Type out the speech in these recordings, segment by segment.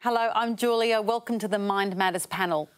Hello, I'm Julia. Welcome to the MindMatters Panel.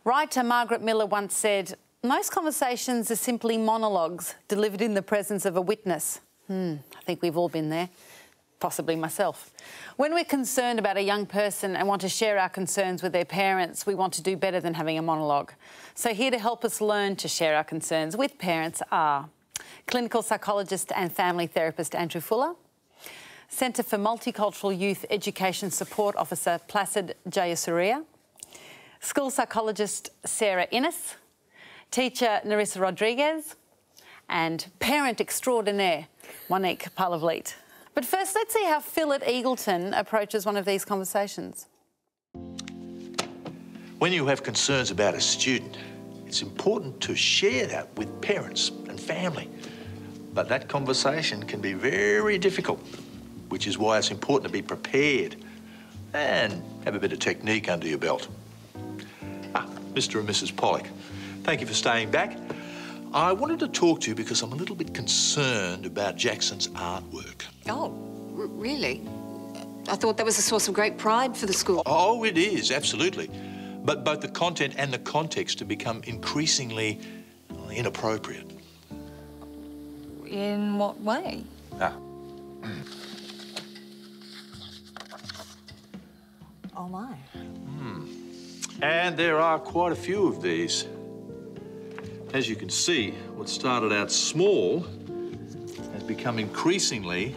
Writer Margaret Miller once said, most conversations are simply monologues delivered in the presence of a witness. I think we've all been there, possibly myself. When we're concerned about a young person and want to share our concerns with their parents, we want to do better than having a monologue. So here to help us learn to share our concerns with parents are clinical psychologist and family therapist Andrew Fuller, Centre for Multicultural Youth Education Support Officer Placid Jayasuriya, school psychologist Sarah Innes, teacher Narissa Rodriguez, and parent extraordinaire Monique Palavleet. But first, let's see how Phil at Eagleton approaches one of these conversations. When you have concerns about a student, it's important to share that with parents and family. But that conversation can be very difficult, which is why it's important to be prepared and have a bit of technique under your belt. Mr. and Mrs. Pollock, thank you for staying back. I wanted to talk to you because I'm a little bit concerned about Jackson's artwork. Oh, really? I thought that was a source of great pride for the school. Oh, it is, absolutely. But both the content and the context have become increasingly inappropriate. In what way? Oh, my. And there are quite a few of these. As you can see, what started out small has become increasingly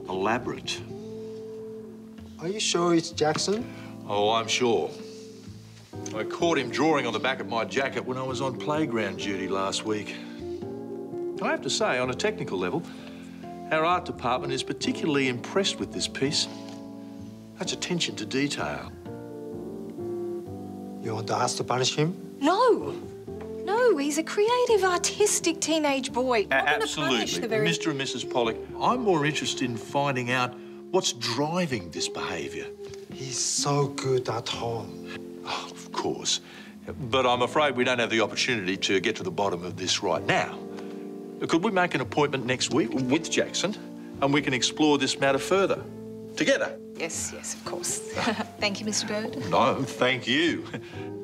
elaborate. Are you sure it's Jackson? Oh, I'm sure. I caught him drawing on the back of my jacket when I was on playground duty last week. I have to say, on a technical level, our art department is particularly impressed with this piece. Such attention to detail. You want us to punish him? No. No, he's a creative, artistic teenage boy. Not gonna punish the very... Mr. and Mrs. Pollock, I'm more interested in finding out what's driving this behaviour. He's so good at home. Oh, of course. But I'm afraid we don't have the opportunity to get to the bottom of this right now. Could we make an appointment next week with Jackson and we can explore this matter further? Together? Yes, of course. Thank you, Mr. Bird. No, thank you.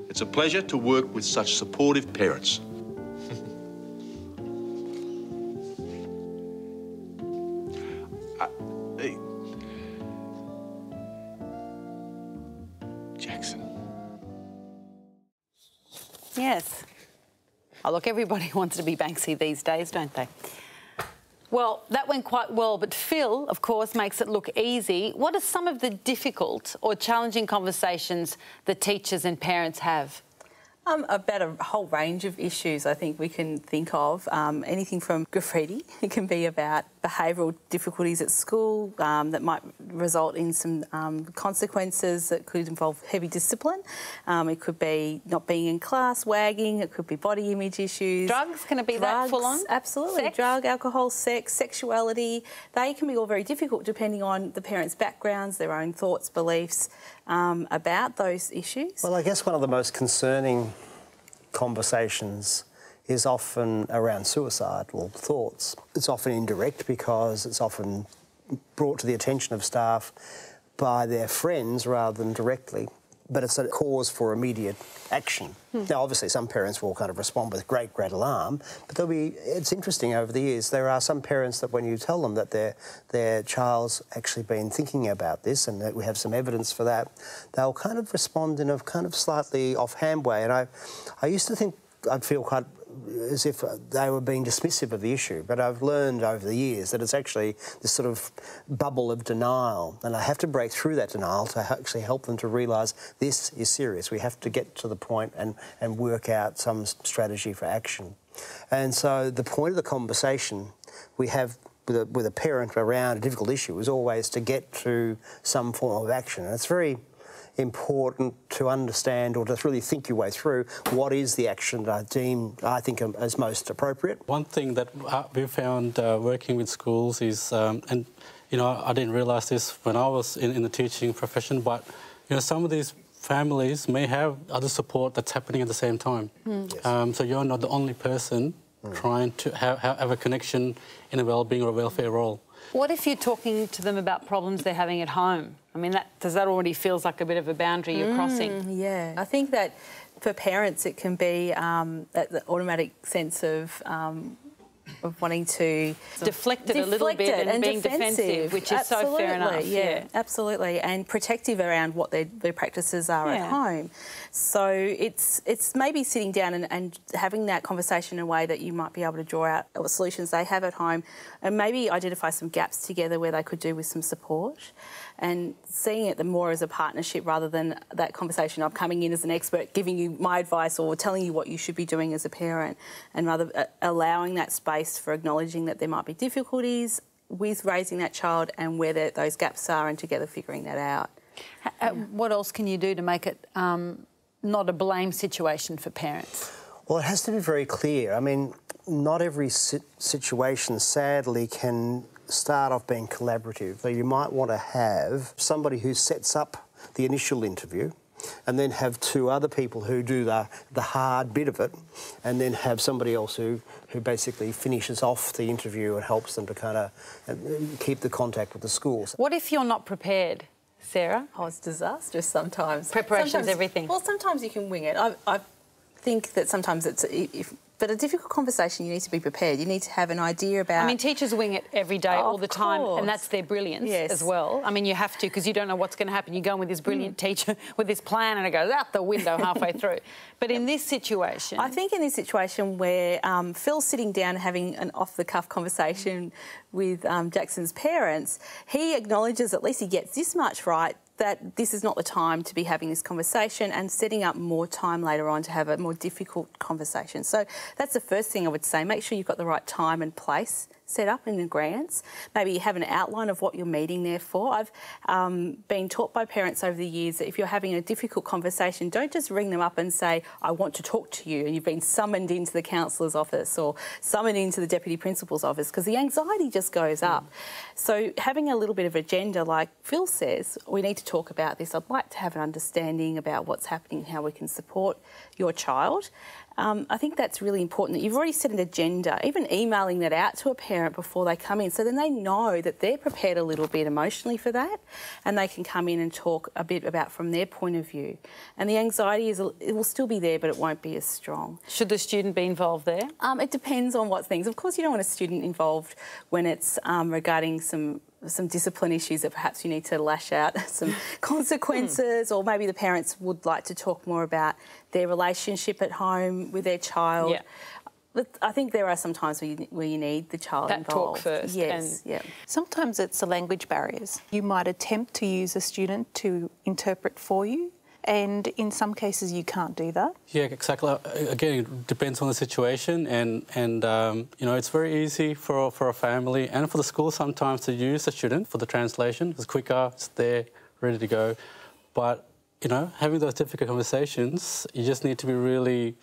It's a pleasure to work with such supportive parents. Jackson. Yes. Oh, look, everybody wants to be Banksy these days, don't they? Well, that went quite well, but Phil, of course, makes it look easy. What are some of the difficult or challenging conversations that teachers and parents have? About a whole range of issues I think we can think of. Anything from graffiti, it can be about behavioural difficulties at school that might result in some consequences that could involve heavy discipline. It could be not being in class, wagging, it could be body image issues. Drugs, can it be that full on? Absolutely. Sex? Drug, alcohol, sex, sexuality, they can be all very difficult depending on the parents' backgrounds, their own thoughts, beliefs about those issues. Well, I guess one of the most concerning conversations is often around suicidal thoughts. It's often indirect because it's often brought to the attention of staff by their friends rather than directly, but it's a cause for immediate action. Now, obviously, some parents will kind of respond with great alarm, but it's interesting over the years, there are some parents that when you tell them that their child's actually been thinking about this and that we have some evidence for that, they'll kind of respond in a kind of slightly offhand way. And I used to think I'd feel quite as if they were being dismissive of the issue, but I've learned over the years that it's actually this sort of bubble of denial, and I have to break through that denial to actually help them to realise this is serious. We have to get to the point and work out some strategy for action. And so the point of the conversation we have with a parent around a difficult issue is always to get to some form of action, and it's very important to understand or to really think your way through what is the action that I think is most appropriate. One thing that we found working with schools is, and you know, I didn't realise this when I was in the teaching profession, but you know, some of these families may have other support that's happening at the same time. Yes. So you're not the only person trying to have a connection in a well-being or a welfare role. What if you're talking to them about problems they're having at home? I mean, does that already feels like a bit of a boundary you're crossing? Yeah, I think that for parents it can be the automatic sense of wanting to deflect it a little bit and being defensive, which is so fair enough. Yeah, absolutely, and protective around what their practices are at home. So it's maybe sitting down and having that conversation in a way that you might be able to draw out what solutions they have at home, and maybe identify some gaps together where they could do with some support, and seeing it more as a partnership rather than that conversation of coming in as an expert, giving you my advice or telling you what you should be doing as a parent, and rather allowing that space for acknowledging that there might be difficulties with raising that child and where those gaps are, and together figuring that out. What else can you do to make it not a blame situation for parents? Well, it has to be very clear. I mean, not every situation, sadly, can start off being collaborative. So you might want to have somebody who sets up the initial interview, and then have two other people who do the hard bit of it, and then have somebody else who basically finishes off the interview and helps them to kind of keep the contact with the schools. What if you're not prepared, Sarah? Oh, it's disastrous sometimes. Preparation's everything. Well, sometimes you can wing it. I think that sometimes but a difficult conversation, you need to be prepared. You need to have an idea about... I mean, teachers wing it every day, all the time, course. and that's their brilliance as well. I mean, you have to, because you don't know what's going to happen. You go in with this brilliant teacher with this plan and it goes out the window halfway through. But in this situation... I think in this situation where Phil's sitting down having an off-the-cuff conversation with Jackson's parents, he acknowledges, at least he gets this much right, that this is not the time to be having this conversation, and setting up more time later on to have a more difficult conversation. So that's the first thing I would say. Make sure you've got the right time and place set up in advance. Maybe you have an outline of what you're meeting there for. I've been taught by parents over the years that if you're having a difficult conversation, don't just ring them up and say, I want to talk to you, and you've been summoned into the counsellor's office or summoned into the deputy principal's office, because the anxiety just goes up. So having a little bit of agenda, like Phil says, we need to talk about this. I'd like to have an understanding about what's happening, how we can support your child. I think that's really important, that you've already set an agenda, even emailing that out to a parent before they come in, so then they know that they're prepared a little bit emotionally for that, and they can come in and talk a bit about from their point of view. And the anxiety it will still be there, but it won't be as strong. Should the student be involved there? It depends on what things. Of course, you don't want a student involved when it's regarding some discipline issues that perhaps you need to lash out some consequences, or maybe the parents would like to talk more about their relationship at home with their child. Yeah. But I think there are some times where you need the child that involved. Talk first. Yes, Sometimes it's the language barriers. You might attempt to use a student to interpret for you, and in some cases you can't do that. Yeah, exactly. Again, it depends on the situation, and you know, it's very easy for a family and for the school sometimes to use a student for the translation. It's quicker, it's there, ready to go. But, you know, having those difficult conversations, you just need to be really,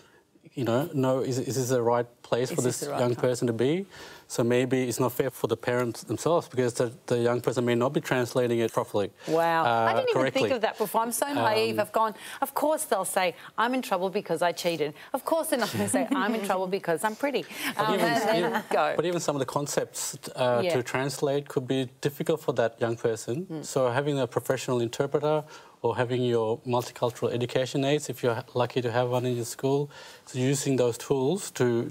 you know is this the right place for this young person to be? So maybe it's not fair for the parents themselves, because the young person may not be translating it properly. Wow. I didn't even correctly. think of that before. I'm so naive. I've gone, of course they'll say, I'm in trouble because I cheated. Of course they're not going to say, I'm in trouble because I'm pretty. But even some of the concepts to translate could be difficult for that young person. So having a professional interpreter, or having your multicultural education aides, if you're lucky to have one in your school, so using those tools to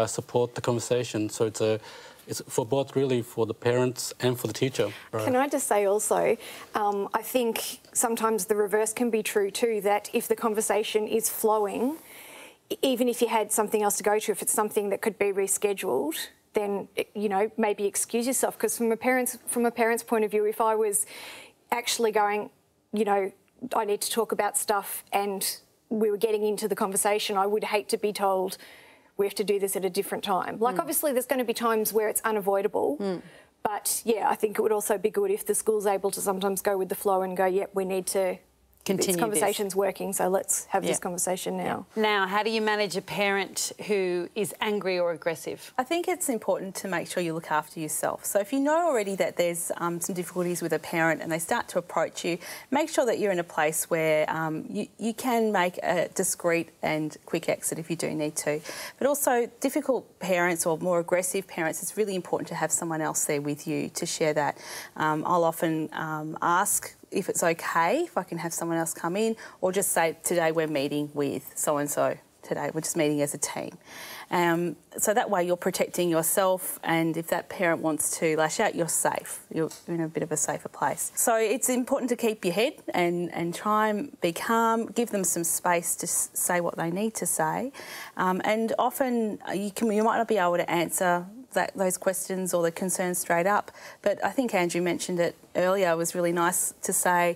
support the conversation. So it's for both, really, for the parents and for the teacher. Right. Can I just say also, I think sometimes the reverse can be true too, that if the conversation is flowing, even if you had something else to go to, if it's something that could be rescheduled, then, you know, maybe excuse yourself. Because from a parent's point of view, if I was actually going, you know, I need to talk about stuff and we were getting into the conversation, I would hate to be told we have to do this at a different time. Like, obviously there's going to be times where it's unavoidable, but, yeah, I think it would also be good if the school's able to sometimes go with the flow and go, yep, we need to Continue this conversation's working, so let's have this conversation now. Now, how do you manage a parent who is angry or aggressive? I think it's important to make sure you look after yourself. So if you know already that there's some difficulties with a parent and they start to approach you, make sure that you're in a place where you can make a discreet and quick exit if you do need to. But also, difficult parents or more aggressive parents, it's really important to have someone else there with you to share that. I'll often ask if it's okay if I can have someone else come in, or just say, today we're meeting with so-and-so. Today we're just meeting as a team. So that way you're protecting yourself, and if that parent wants to lash out, you're safe. You're in a bit of a safer place. So it's important to keep your head and try and be calm, give them some space to say what they need to say. And often you might not be able to answer those questions or the concerns straight up, but I think Andrew mentioned it earlier. It was really nice to say,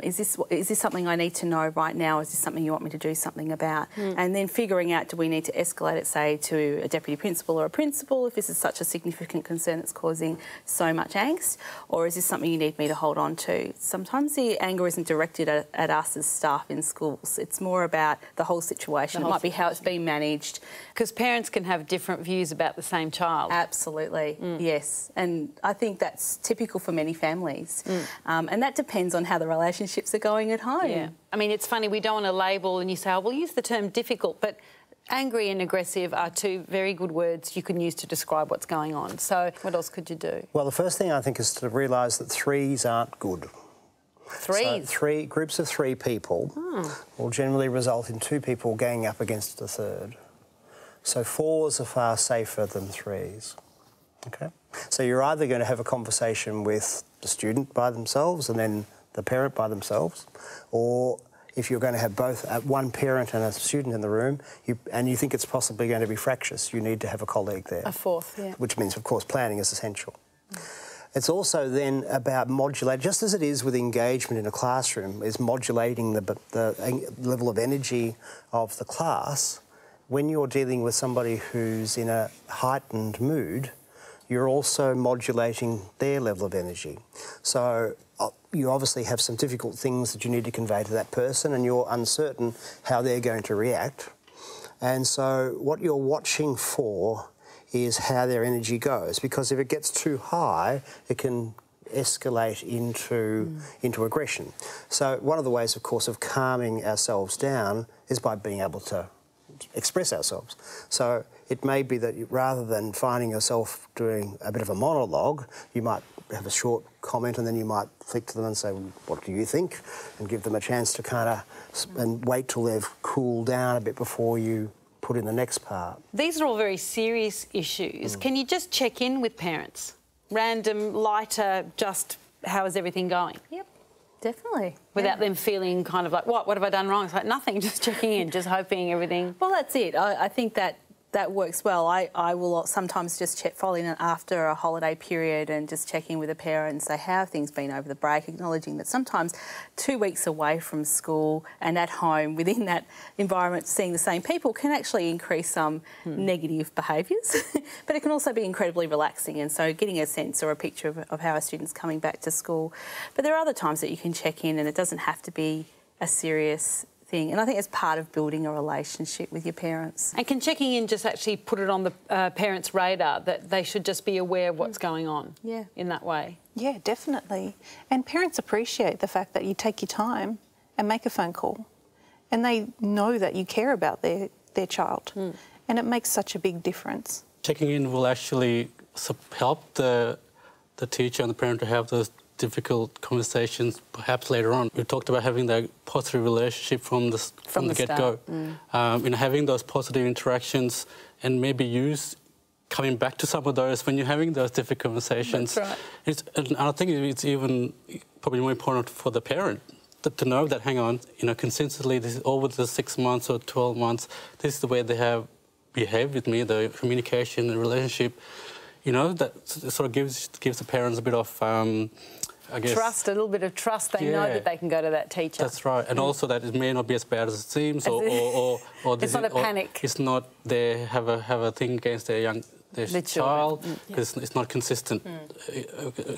is this something I need to know right now? Is this something you want me to do something about? And then figuring out, do we need to escalate it, say, to a deputy principal or a principal if this is such a significant concern that's causing so much angst, or is this something you need me to hold on to? Sometimes the anger isn't directed at us as staff in schools. It's more about the whole situation. It might be how it's being managed. Because parents can have different views about the same child. Absolutely, yes. And I think that's typical for many families. And that depends on how the relationships are going at home. Yeah. I mean, it's funny, we don't want to label, and you say, oh, we'll use the term difficult, but angry and aggressive are two very good words you can use to describe what's going on. So what else could you do? Well, the first thing I think is to realise that threes aren't good. Threes? So groups of three people will generally result in two people ganging up against a third. So fours are far safer than threes. Okay? So you're either going to have a conversation with the student by themselves and then the parent by themselves, or if you're going to have both one parent and a student in the room, and you think it's possibly going to be fractious, you need to have a colleague there. A fourth, yeah. Which means, of course, planning is essential. It's also then about modulating, just as it is with engagement in a classroom, is modulating the level of energy of the class. When you're dealing with somebody who's in a heightened mood, you're also modulating their level of energy. So you obviously have some difficult things that you need to convey to that person, and you're uncertain how they're going to react. And so what you're watching for is how their energy goes, because if it gets too high, it can escalate into aggression. So one of the ways, of course, of calming ourselves down is by being able to express ourselves. So it may be that rather than finding yourself doing a bit of a monologue, you might have a short comment and then you might flick to them and say, well, what do you think? And give them a chance to kind of and wait till they've cooled down a bit before you put in the next part. These are all very serious issues. Can you just check in with parents? Random, lighter, just how is everything going? Yep. Definitely. Without them feeling kind of like, what have I done wrong? It's like nothing, just checking in, just hoping everything... Well, that's it. I think that works well. I will sometimes just check, following in after a holiday period and just check in with a parent and say, how have things been over the break, acknowledging that sometimes 2 weeks away from school and at home within that environment, seeing the same people can actually increase some negative behaviours, but it can also be incredibly relaxing, and so getting a sense or a picture of how a student's coming back to school. But there are other times that you can check in and it doesn't have to be a serious thing, and I think it's part of building a relationship with your parents. And can checking in just actually put it on the parents' radar that they should just be aware of what's going on in that way? Yeah, definitely. And parents appreciate the fact that you take your time and make a phone call, and they know that you care about their child, and it makes such a big difference. Checking in will actually help the teacher and the parent to have those difficult conversations perhaps later on. We talked about having that positive relationship from the get-go. Having those positive interactions, and maybe coming back to some of those when you're having those difficult conversations. That's right. And I think it's even probably more important for the parent to know that, hang on, consistently, this is over the 6 months or 12 months, this is the way they have behaved with me, the communication, the relationship. That sort of gives the parents a bit of, I guess... Trust, a little bit of trust. They know that they can go to that teacher. That's right. And also that it may not be as bad as it seems, or it's not a panic. It's not they have a thing against their young their child, because it's not consistent,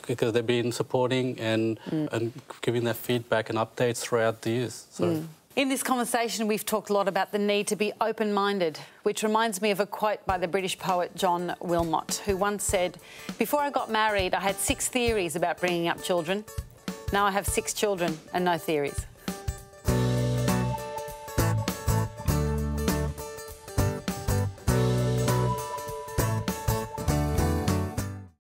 because they've been supporting and giving their feedback and updates throughout the years. So. In this conversation, we've talked a lot about the need to be open-minded, which reminds me of a quote by the British poet John Wilmot, who once said, "Before I got married, I had 6 theories about bringing up children. Now I have 6 children and no theories."